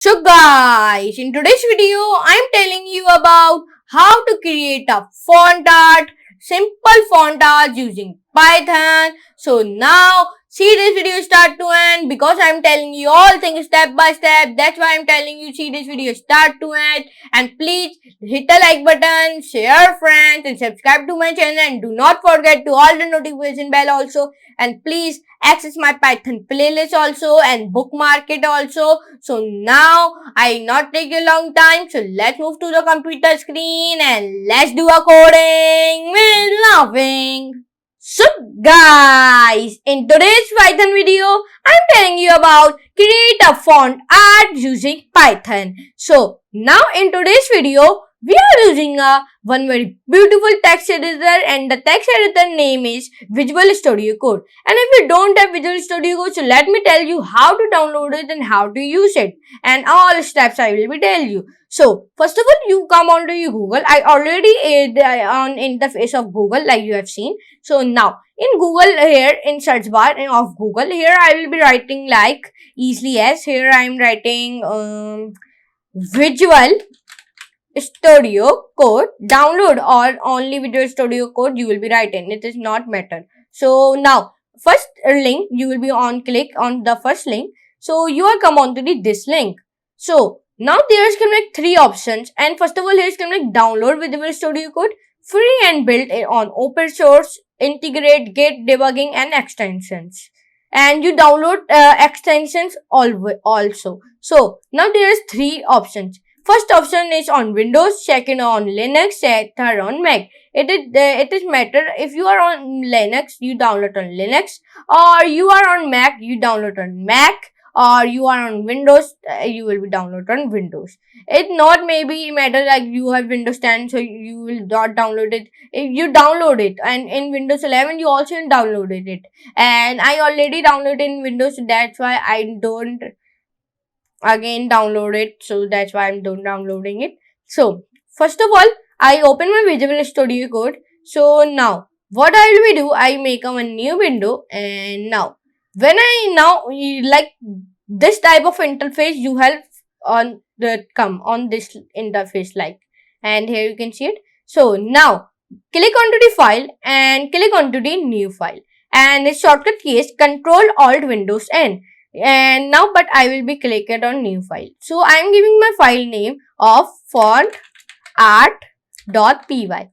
So guys, in today's video, I'm telling you about how to create a font art, simple font art using Python. So now, see this video start to end because I'm telling you all things step by step. That's why I'm telling you see this video start to end. And please hit the like button, share friends and subscribe to my channel and do not forget to all the notification bell also. And please access my Python playlist also and bookmark it also. So now I not take a long time. So let's move to the computer screen and let's do a coding with laughing. So guys, in today's Python video, I'm telling you about create a font art using Python. So now in today's video, we are using one very beautiful text editor and the text editor name is Visual Studio Code. And if you don't have Visual Studio Code, so let me tell you how to download it and how to use it. And all steps I will be telling you. So first of all, you come onto your Google. I already on interface of Google like you have seen. So now in Google here in search bar of Google here I will be writing like easily as here I am writing Visual Studio Code download or only Visual Studio Code you will be writing. It is not matter. So now first link you will be on click on the first link. So you are come on to this link. So now there's come like three options and first of all here's come like download Visual Studio Code free and built on open source, integrate, get debugging and extensions. And you download extensions also. So now there's three options. First option is on Windows, second on Linux, third on Mac. It is matter if you are on Linux, you download on Linux, or you are on Mac, you download on Mac, or you are on Windows, you will be download on Windows. It not maybe matter like you have Windows 10, so you will not download it. If you download it, and in Windows 11 you also downloaded it, and I already downloaded in Windows, so that's why I don't again download it, so that's why I'm downloading it. So first of all I open my Visual Studio Code. So now what I will do, I make a new window, and now when I like this type of interface you have on the come on this interface like, and here you can see it. So now click onto the file and click onto the new file, and the shortcut key is Control Alt Windows N. And now but I will be clicking on new file. So I am giving my file name of font art.py. Why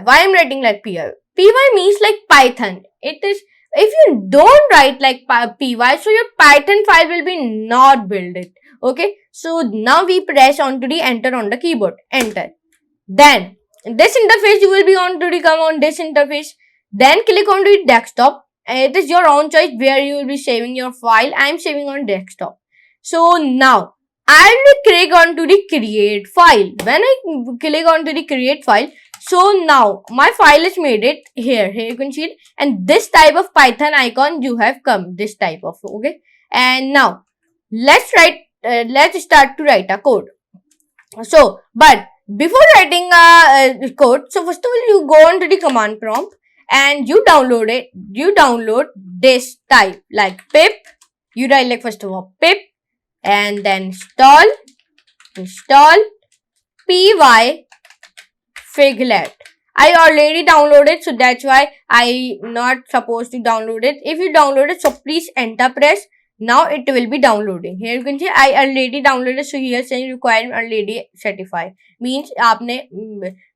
I am writing like py? Py means like Python. It is, if you don't write like py, so your Python file will be not build it. Okay, so now we press onto the enter on the keyboard, enter. Then this interface you will be on to come on this interface. Then click onto the desktop. It is your own choice where you will be saving your file. I am saving on desktop. So now I will click onto the create file. When I click onto the create file, so now my file is made it here. Here you can see it, and this type of Python icon you have come. This type of, okay. And now let's start to write a code. So but before writing a code, so first of all you go onto the command prompt and you download this type like pip. You write like first of all pip and then install py figlet. I already downloaded, so that's why I not supposed to download it. If you download it, so please enter press. Now it will be downloading. Here you can see I already downloaded. So here saying require already certify means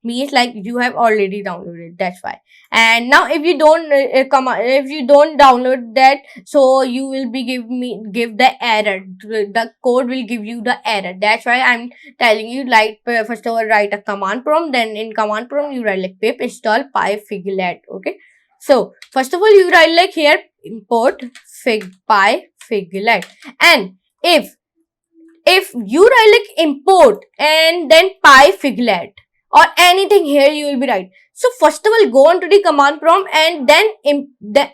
means like you have already downloaded. That's why. And now if you don't if you don't download that, so you will be give the error. The code will give you the error. That's why I'm telling you like first of all write a command prompt. Then in command prompt you write like pip install py figlet. Okay. So first of all you write like here import py figlet, and if you write like import and then py figlet or anything here you will be right. So first of all go on to the command prompt and then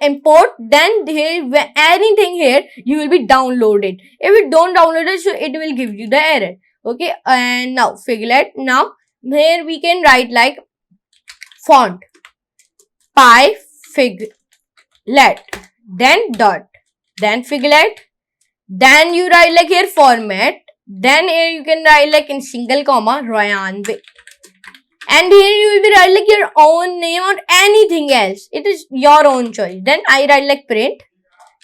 import, then here anything here you will be downloaded. If you don't download it, so it will give you the error. Okay, and now figlet. Now here we can write like font py figlet, then dot, then figlet, then you write like here format Then here you can write like in single comma Ryan Vic. And here you will be write like your own name or anything else. It is your own choice. Then I write like print.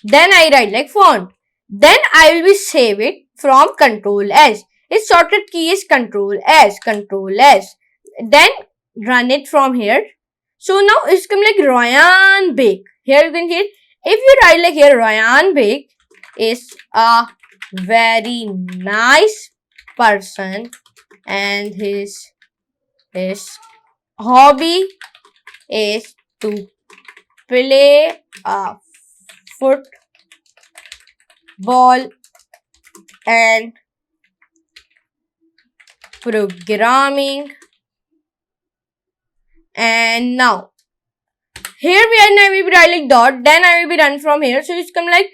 Then I write like font. Then I will be save it from Control S. Its shortcut key is Control S. Control S. Then run it from here. So now it's come like Ryan Bake. Here you can see it. If you write like here Ryan Bake is a very nice person and his hobby is to play football and programming. And now here I will be write like dot, then I will be run from here. So it's come like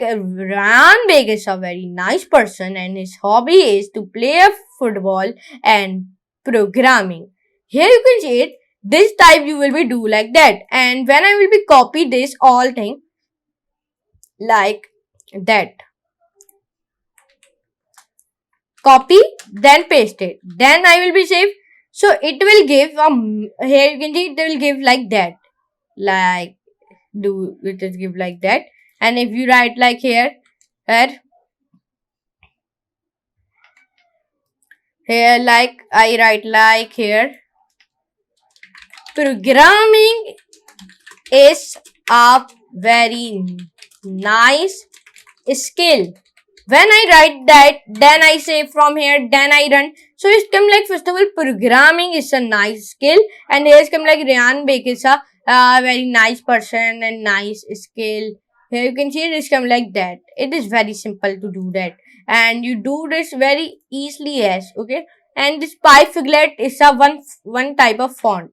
Ryan Big is a very nice person and his hobby is to play football and programming. Here you can see it. This type you will be do like that. And when I will be copy this all thing like that. Copy, then paste it. Then I will be save. So it will give here you can see it will give like that. Like it will give like that. And if you write like here like I write like here programming is a very nice skill. When I write that, then I say from here, then I run. So it's come like first of all programming is a nice skill, and here's come like Ryan Bake is a very nice person and nice skill. Here you can see it is come like that. It is very simple to do that, and you do this very easily as okay. And this Figlet is a one type of font,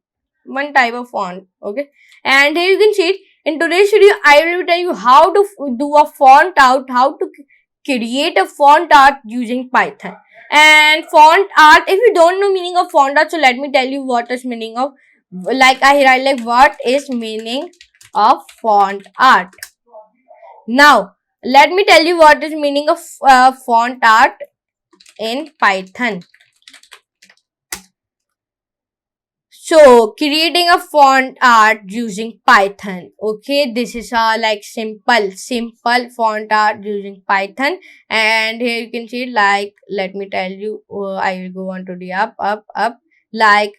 okay. And here you can see it. In today's video, I will tell you how to do a font out, how to create a font art using Python. And font art, if you don't know meaning of font art, so let me tell you what is meaning of, like I write like what is meaning of font art. Now let me tell you what is meaning of font art in Python. So creating a font art using Python. Okay, this is a like simple font art using Python. And here you can see like, let me tell you, I will go on to the up, like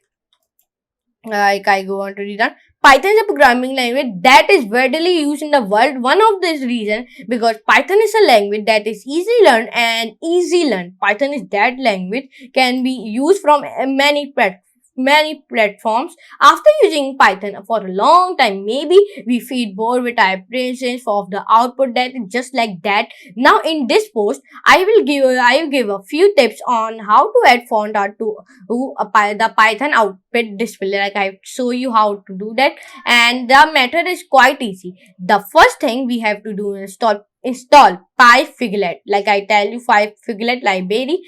I go on to the done. Python is a programming language that is widely used in the world. One of this reason because Python is a language that is easy learned and easy learned. Python is that language can be used from many platforms. After using Python for a long time, maybe we feel bored with our presence of the output that is just like that. Now in this post, I will give a few tips on how to add font art to the Python output display. Like I show you how to do that, and the method is quite easy. The first thing we have to do is install Figlet. Like I tell you, Figlet library.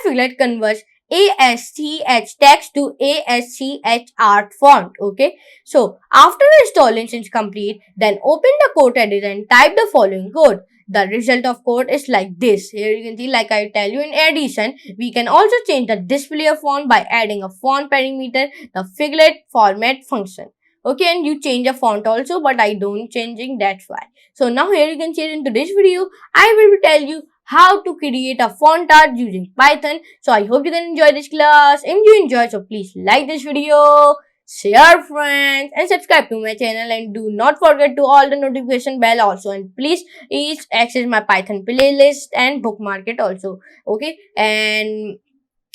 Figlet converts ASCH text to ASCH art font. Okay, so after the installation is complete, then open the code editor and type the following code. The result of code is like this. Here you can see, like I tell you, in addition, we can also change the display of font by adding a font parameter, the Figlet format function. Okay, and you change a font also, but I don't changing, that's why. So now here you can see in today's video, I will tell you how to create a font art using Python. So I hope you can enjoy this class. If you enjoy, so please like this video, share friends, and subscribe to my channel, and do not forget to all the notification bell also, and please access my Python playlist and bookmark it also. Okay, and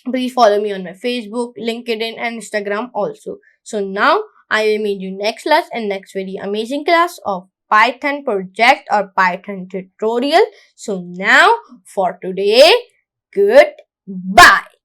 please follow me on my Facebook, LinkedIn, and Instagram also. So now I will meet you next class and next very amazing class of Python project or Python tutorial. So now for today, goodbye.